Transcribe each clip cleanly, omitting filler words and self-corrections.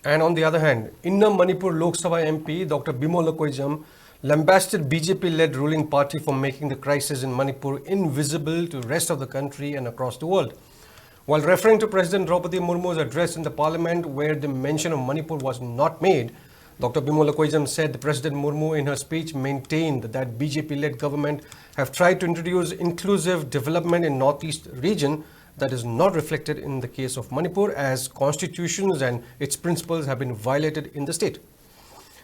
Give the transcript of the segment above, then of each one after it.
And on the other hand, Inner Manipur Lok Sabha MP Dr. Bimol lambasted BJP-led ruling party for making the crisis in Manipur invisible to the rest of the country and across the world. While referring to President Draupadi Murmu's address in the parliament where the mention of Manipur was not made, Dr. Bimol said President Murmu in her speech maintained that BJP-led government have tried to introduce inclusive development in Northeast region that is not reflected in the case of Manipur, as constitutions and its principles have been violated in the state.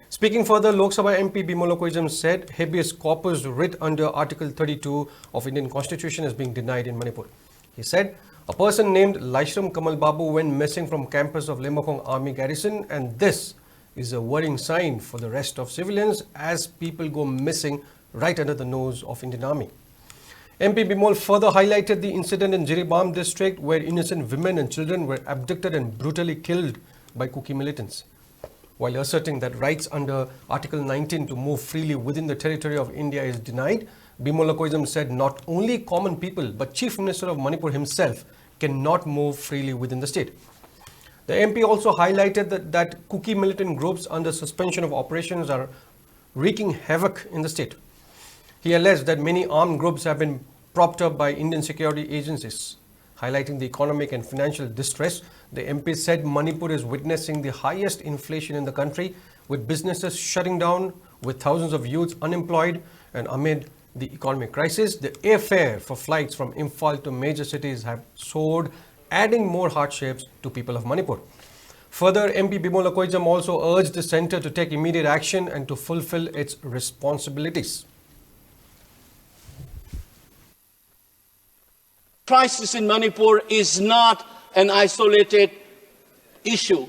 Speaking further, Lok Sabha MP Bimol said habeas corpus writ under Article 32 of Indian Constitution is being denied in Manipur. He said a person named Laishram Kamal Babu went missing from campus of Limokong Army Garrison, and this is a worrying sign for the rest of civilians as people go missing right under the nose of Indian Army. MP Bimol further highlighted the incident in Jiribam district where innocent women and children were abducted and brutally killed by Kuki militants. While asserting that rights under Article 19 to move freely within the territory of India is denied, Bimol said not only common people but Chief Minister of Manipur himself cannot move freely within the state. The MP also highlighted that Kuki militant groups under suspension of operations are wreaking havoc in the state. He alleged that many armed groups have been propped up by Indian security agencies. Highlighting the economic and financial distress, the MP said Manipur is witnessing the highest inflation in the country, with businesses shutting down, with thousands of youths unemployed, and amid the economic crisis, the airfare for flights from Imphal to major cities have soared, adding more hardships to people of Manipur. Further, MP Bimol also urged the centre to take immediate action and to fulfill its responsibilities. Crisis in Manipur is not an isolated issue.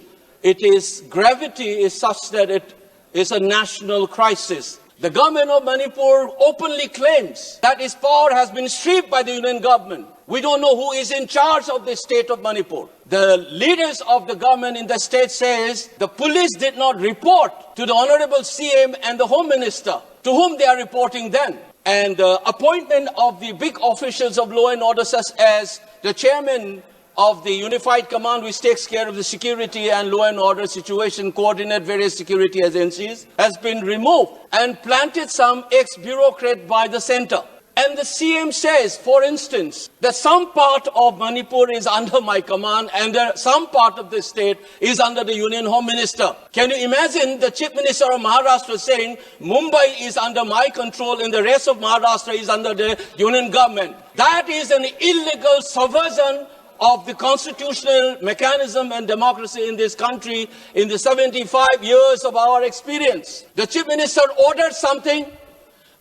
Gravity is such that it is a national crisis. The government of Manipur openly claims that its power has been stripped by the union government. We don't know who is in charge of the state of Manipur. The leaders of the government in the state says the police did not report to the Honorable CM and the Home Minister, to whom they are reporting then. And the appointment of the big officials of law and order, such as the chairman of the Unified Command, which takes care of the security and law and order situation, coordinate various security agencies, has been removed and planted some ex-bureaucrat by the center. And the CM says, for instance, that some part of Manipur is under my command and some part of the state is under the Union Home Minister. Can you imagine the Chief Minister of Maharashtra saying Mumbai is under my control and the rest of Maharashtra is under the Union government? That is an illegal subversion of the constitutional mechanism and democracy in this country in the 75 years of our experience. The Chief Minister ordered something.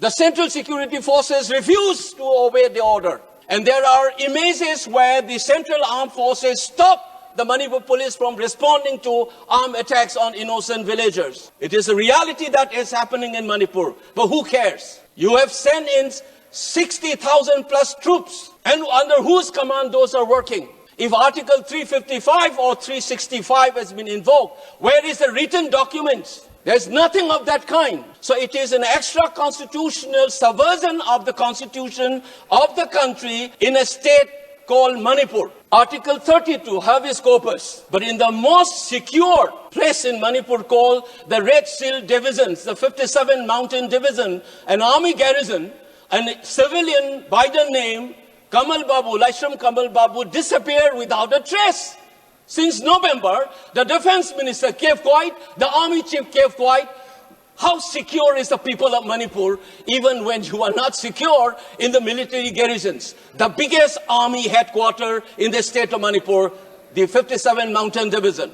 The Central Security Forces refused to obey the order. And there are images where the Central Armed Forces stop the Manipur police from responding to armed attacks on innocent villagers. It is a reality that is happening in Manipur. But who cares? You have sent in 60,000 plus troops. And under whose command those are working? If Article 355 or 365 has been invoked, where is the written documents? There's nothing of that kind. So it is an extra constitutional subversion of the constitution of the country in a state called Manipur. Article 32, habeas corpus. But in the most secure place in Manipur called the Red Seal Divisions, the 57 Mountain Division, an army garrison, a civilian by the name Kamal Babu, Laishram Kamal Babu, disappeared without a trace. Since November, the defense minister kept quiet, the army chief kept quiet. How secure is the people of Manipur even when you are not secure in the military garrisons? The biggest army headquarters in the state of Manipur, the 57 Mountain Division.